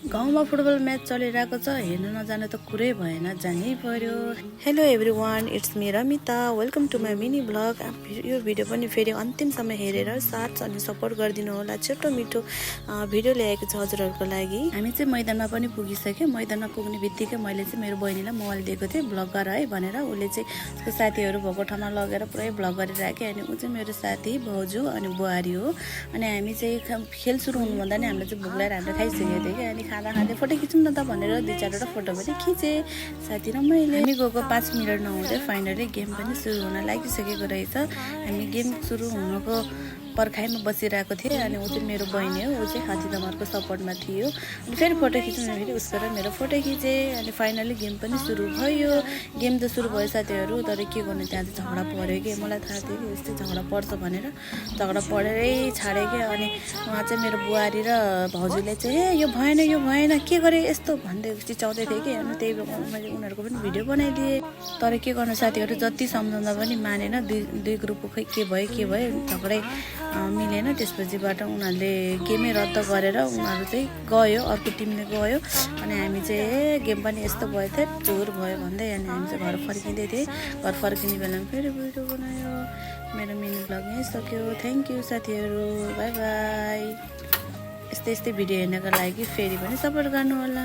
गाउँमा football match चलिरहेको छ, हेर्न नजाने त कुरै भएन, जानै पर्यो। Hello everyone, it's me Ramita. Welcome to my mini blog. यो भिडियो पनि फेरि अन्तिमसम्म हेरेर साथ अनि सपोर्ट गरिदिनु होला। छिटो मिठो भिडियो ल्याएको छ हजुरहरूको लागि। हामी चाहिँ मैदानमा पनि पुगिसक्यो। मैदानमा पुग्ने बित्तिकै मैले चाहिँ मेरो बहिनीलाई मोबाइल दिएको थिएँ, भ्लग गर है भनेर। उसले चाहिँ उसको साथीहरू भएको ठाउँमा लगेर पुरै भ्लग गरिराख्यो। अनि ऊ चाहिँ मेरो साथी, भाउजू अनि बुहारी हो। अनि हामी चाहिँ खेल सुरु हुनुभन्दा नि हामीलाई चाहिँ भोक लागेर हामीले खाइसकेको थियो कि। अनि खाँदा खाँदै फोटो खिचौँ न त भनेर 2-4वटा फोटो पनि खिचेँ साथी र मैले। हामी गएको 5 मिनट नहुँदै फाइनली गेम पनि सुरु हुन लागिसकेको रहेछ। हामी गेम सुरु हुनुको पर्खाइमा बसिरहेको थिएँ। अनि ऊ चाहिँ मेरो बहिनी हो, ऊ चाहिँ हात्ती दमरको सपोर्टमा थियो। अनि फेरि फोटो खिच्नु फेरि उसको र मेरो फोटो खिचेँ। अनि फाइनली गेम पनि सुरु भयो। गेम त सुरु भयो साथीहरू, तर के गर्नु त्यहाँ चाहिँ झगडा पऱ्यो कि। मलाई थाहा थियो कि यस्तै झगडा पर्छ भनेर, झगडा परेरै छाडेँ कि। अनि उहाँ चाहिँ मेरो बुहारी र भाउजूले चाहिँ यो भएन के गरेँ यस्तो भन्दै चिचाउँदै थिएँ कि। अनि त्यही मैले उनीहरूको पनि भिडियो बनाइदिएँ। तर के गर्नु साथीहरू, जति सम्झाउँदा पनि मानेन। दुई ग्रुपको खै के भयो झगडै मिलेन। त्यसपछिबाट उनीहरूले गेमै रद्द गरेर उनीहरू चाहिँ गयो, अर्को टिमले गयो। अनि हामी चाहिँ गेम पनि यस्तो भयो थियो, चोर भयो भन्दै। अनि हामी चाहिँ घर फर्किँदै थिएँ। घर फर्किने बेलामा फेरि भिडियो बनायो। मेरो मिनी ब्लग यहीँ सक्यो। थ्याङ्क यू साथीहरू, बाई बाई। यस्तै भिडियो हेर्नको लागि फेरि पनि सपोर्ट गर्नु होला।